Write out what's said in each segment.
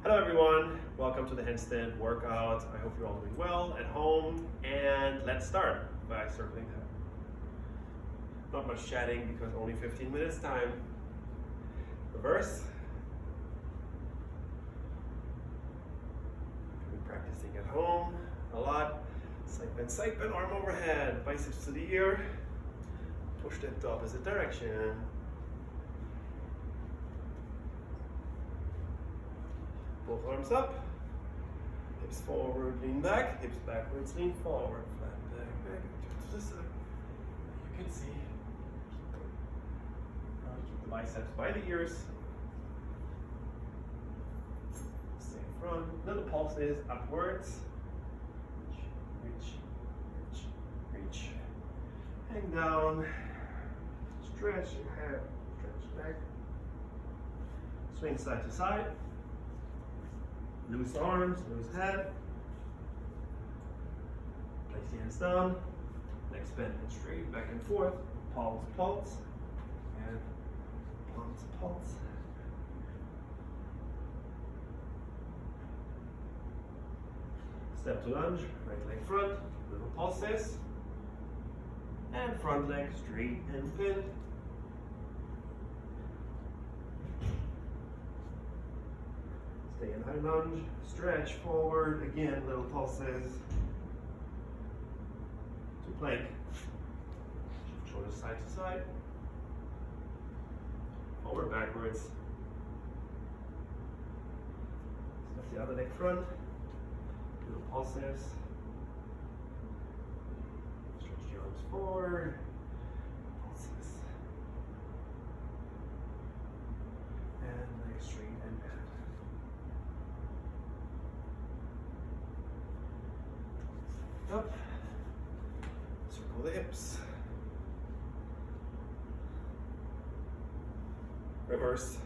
Hello everyone, welcome to the handstand workout. I hope you're all doing well at home, and let's start by circling head. Not much chatting because only 15 minutes time. Reverse. We've been practicing at home a lot. Side bend, arm overhead, biceps to the ear. Push that to opposite direction. Both arms up, hips forward, lean back, hips backwards, lean forward, flat back, turn to the side. You can see, keep the biceps by the ears. Stay in front, little pulses upwards. Reach, reach, reach. Hang down, stretch your head, stretch back. Swing side to side. Loose arms, loose head. Place the hands down. Legs bent and straight, back and forth. Pulse, pulse. And pulse, pulse. Step to lunge, right leg front, little pulses. And front leg straight and bent. Stay in high lunge, stretch forward, again, little pulses. To plank. Shift shoulders side to side. Forward, backwards. Step the other leg front. Little pulses. Stretch the arms forward. Pulses. And legs straight and bent. Up, circle the hips, reverse,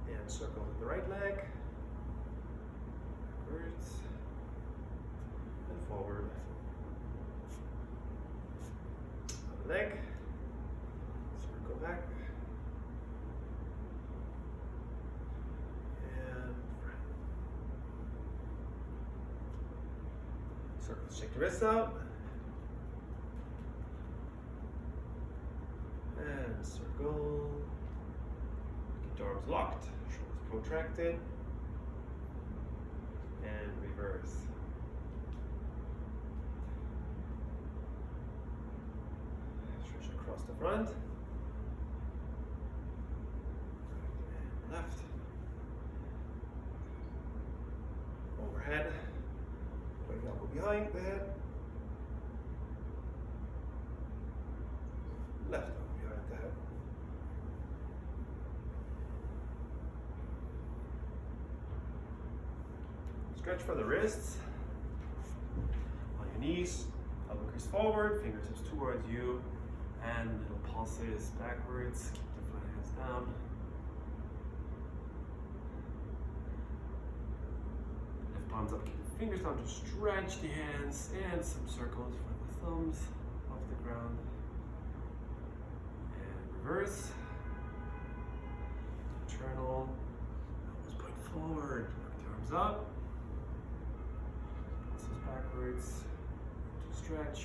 and circle with the right leg, backwards, and forward, other leg, circle back, circles, shake the wrists out. And circle. Keep the arms locked, shoulders protracted. And reverse. Stretch across the front. And left. Overhead. Elbow behind the head. Left elbow behind the head. Stretch for the wrists. On your knees, elbow crease forward, fingertips towards you, and little pulses backwards. Keep the front hands down. Lift palms up, keep the fingers down to stretch the hands, and some circles for the thumbs off the ground. And reverse. Internal. Elbows point forward. Lift the arms up. Pulses backwards. To stretch.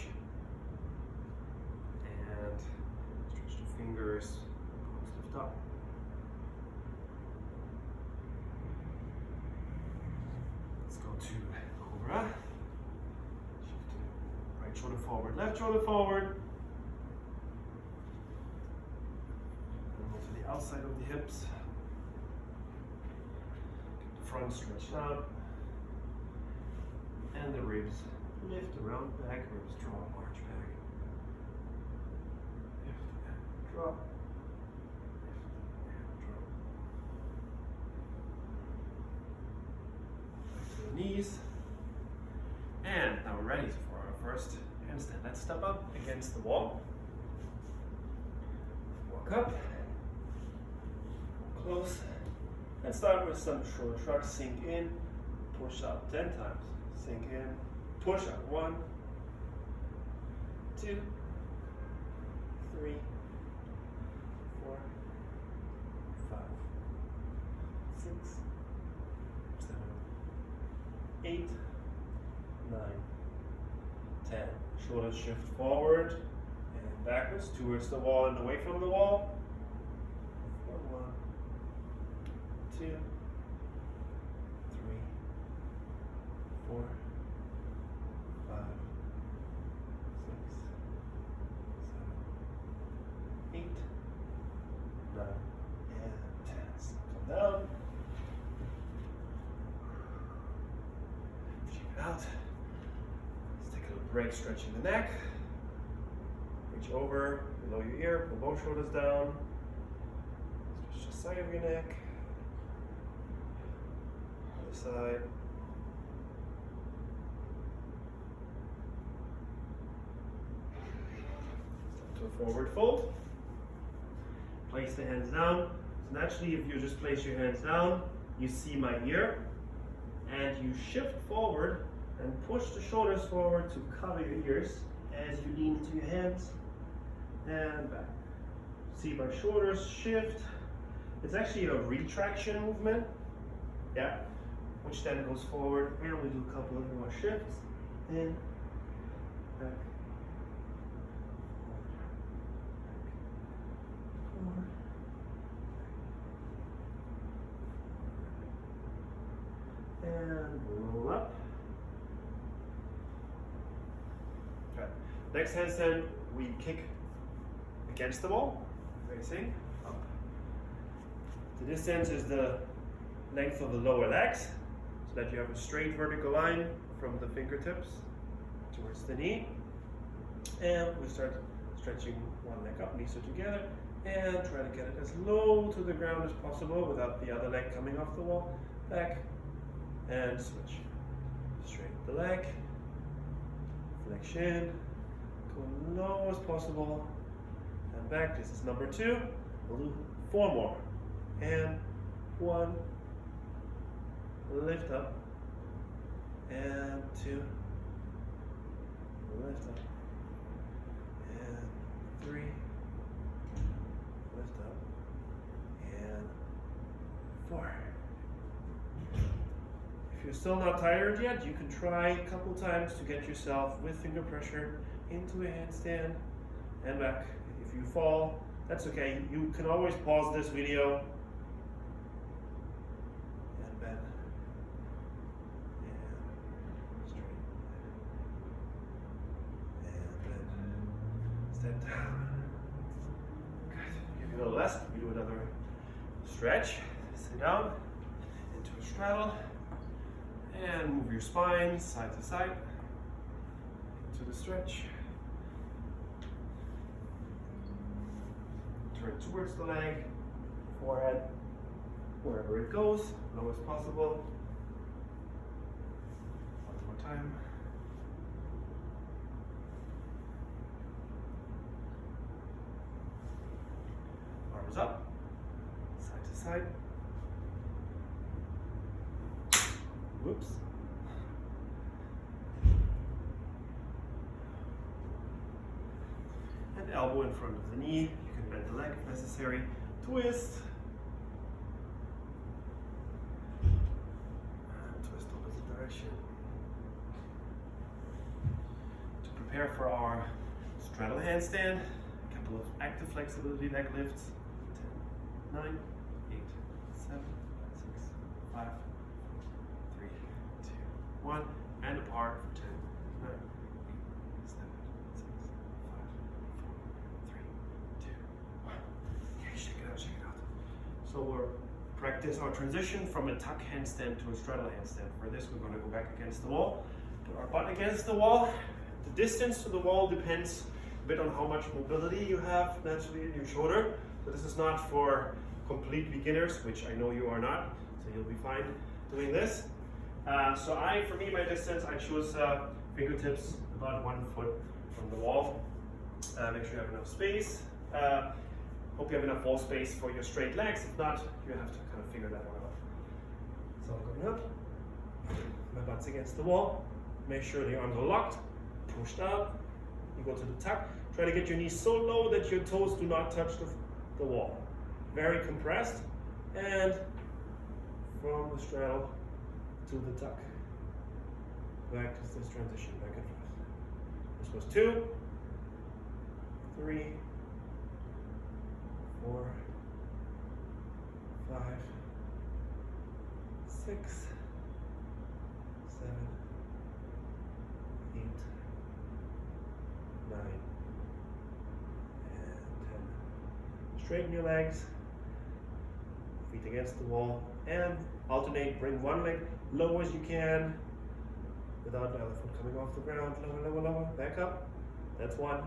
And stretch the fingers. Palms lift up. Let's go to Cobra. Shift to right shoulder forward, left shoulder forward. And go to the outside of the hips. Keep the front stretched out. And the ribs lift around back, ribs drop, arch back. Lift and drop. Lift and drop. Back to the knees. And now we're ready for our first handstand. Let's step up against the wall. Walk up. Close. And start with some shoulder shrugs. Sink in. Push up 10 times. Sink in. Push up. 1, 2, 3, 4, Shoulders shift forward and backwards towards the wall and away from the wall. 1, 2, 3, 4, 5, 6, 7, 8, 9, and 10. Come down. Shake it out. Let's take a little break, stretching the neck. Reach over, below your ear, pull both shoulders down. Stretch the side of your neck. Other side. Step to a forward fold. Place the hands down. So naturally, if you just place your hands down, you see my ear, and you shift forward and push the shoulders forward to cover your ears as you lean into your hands and back. See my shoulders shift. It's actually a retraction movement, yeah, which then goes forward, and we do a couple of more shifts. In, back, forward, and roll up. Okay. Next handstand, we kick against the wall, facing up. The distance is the length of the lower legs, so that you have a straight vertical line from the fingertips towards the knee. And we start stretching one leg up, knees are together, and try to get it as low to the ground as possible without the other leg coming off the wall. Back and switch. Straighten the leg, flexion, go low as possible, and back. This is number 2. We'll do 4 more. And 1, lift up, and 2, lift up, and 3, lift up, and 4. If you're still not tired yet, you can try a couple times to get yourself with finger pressure into a handstand and back. If you fall, that's okay. You can always pause this video and bend and straight and bend. Step down. Good. Give you a little rest. We do another stretch. Sit down into a straddle. And move your spine side to side into the stretch. Turn towards the leg, forehead, wherever it goes, low as possible. One more time. Arms up, side to side. Whoops. And elbow in front of the knee. You can bend the leg if necessary. Twist. And twist opposite direction. To prepare for our straddle handstand, a couple of active flexibility leg lifts. 10, 9, 8, 7, 6, 5, 3, 2, 1, and apart for 10, 9, 8, 7, 6, 5, 4, 3, 2, 1. Okay, shake it out, shake it out. So we'll practice our transition from a tuck handstand to a straddle handstand. For this, we're going to go back against the wall, put our butt against the wall. The distance to the wall depends a bit on how much mobility you have naturally in your shoulder. So this is not for complete beginners, which I know you are not, so you'll be fine doing this. For me, my distance, I choose fingertips about 1 foot from the wall. Make sure you have enough space. Hope you have enough wall space for your straight legs. If not, you have to kind of figure that one out. So I'm going up, my butt's against the wall. Make sure the arms are locked, pushed out. You go to the tuck. Try to get your knees so low that your toes do not touch the wall. Very compressed, and from the straddle to the tuck. Practice this transition back and forth. As goes 2, 3, 4, 5, 6, 7, 8, 9, and 10. Straighten your legs, feet against the wall, and alternate. Bring one leg low as you can without the other foot coming off the ground. Lower, lower, lower. Back up. That's 1.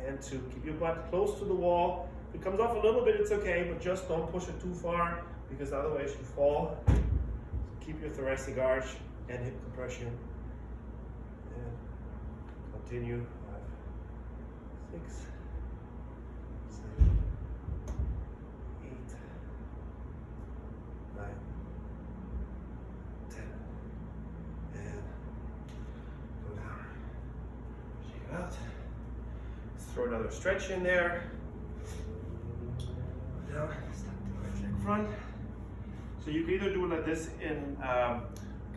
And 2. Keep your butt close to the wall. If it comes off a little bit, it's okay, but just don't push it too far because otherwise you fall. So keep your thoracic arch and hip compression. And continue. 5, 6, 7, 8, 9, 10. And go down. Shake it out. Let's throw another stretch in there. Down. Step the right leg front. So you can either do it like this in a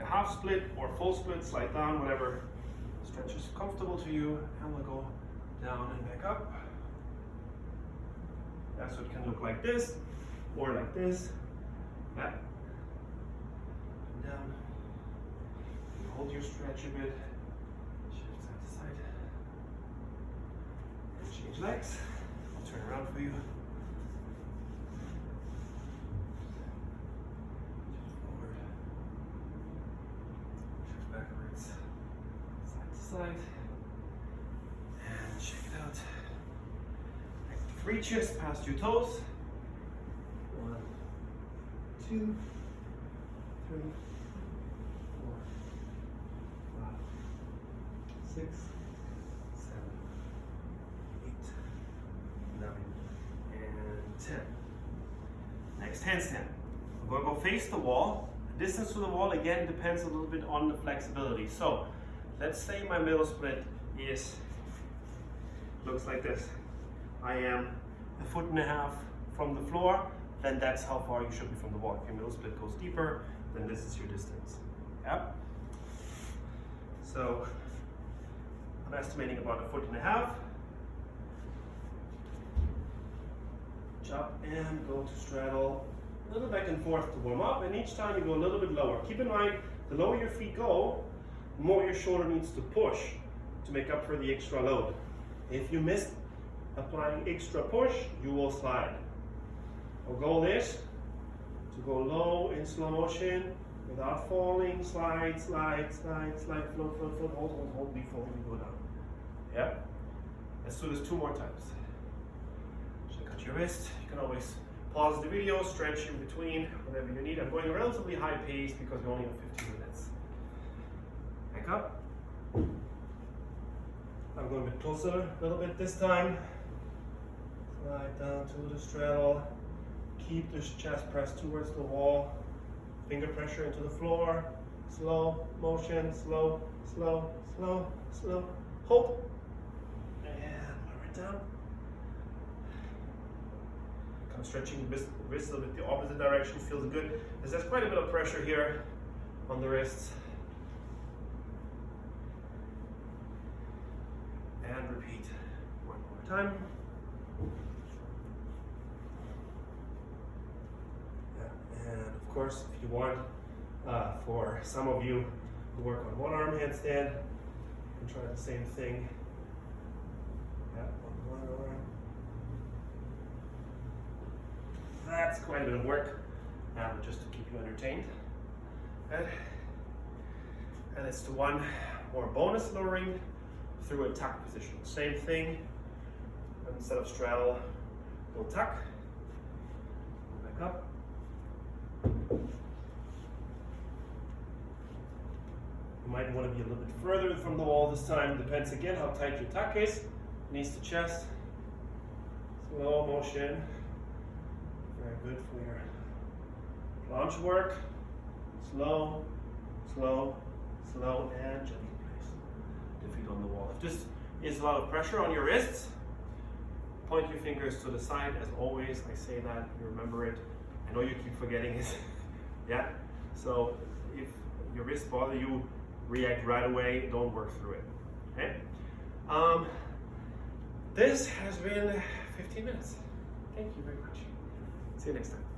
half split or full split, slide down, whatever stretch is comfortable to you, and we'll go down and back up. That's what it can look like this, or like this. Back. Down. You hold your stretch a bit. Shift side to side. And change legs. I'll turn around for you. Backwards, side to side, and shake it out. Active reaches past your toes. 1, 2, 3, 4, 5, 6, 7, 8, 9, and 10. Next handstand. We're going to go face the wall. Distance to the wall again depends a little bit on the flexibility. So let's say my middle split looks like this. I am 1.5 feet from the floor, then that's how far you should be from the wall. If your middle split goes deeper, then this is your distance. Yep. So I'm estimating about 1.5 feet. Jump and go to straddle. A little back and forth to warm up, and each time you go a little bit lower. Keep in mind, the lower your feet go, the more your shoulder needs to push to make up for the extra load. If you miss applying extra push, you will slide. Our goal is to go low in slow motion without falling. Slide, slide, slide, slide, float, float, float, hold, hold, hold before we go down. Yep. Let's do this 2 more times. Check out your wrist. You can always pause the video, stretch in between, whatever you need. I'm going a relatively high pace because we only have 15 minutes. Back up. I'm going a bit closer a little bit this time. Slide down to the straddle. Keep the chest pressed towards the wall. Finger pressure into the floor. Slow motion, slow, slow, slow, slow. Hold. And lower it down. I'm stretching the wrist a little bit the opposite direction, feels good. There's quite a bit of pressure here on the wrists. And repeat 1 more time. Yeah. And of course, if you want, for some of you who work on 1 arm handstand, you can try the same thing. Yeah, one arm. That's quite a bit of work, just to keep you entertained. Good. And it's the one more bonus lowering through a tuck position. Same thing. Instead of straddle, we'll tuck. Back up. You might want to be a little bit further from the wall this time. Depends again how tight your tuck is. Knees to chest. Slow motion. Very good for your planche work. Slow, slow, slow, and gently place the feet on the wall. If this is a lot of pressure on your wrists, point your fingers to the side. As always, I say that, you remember it. I know you keep forgetting it. Yeah? So if your wrists bother you, react right away, don't work through it. Okay. This has been 15 minutes. Thank you very much. See you next time.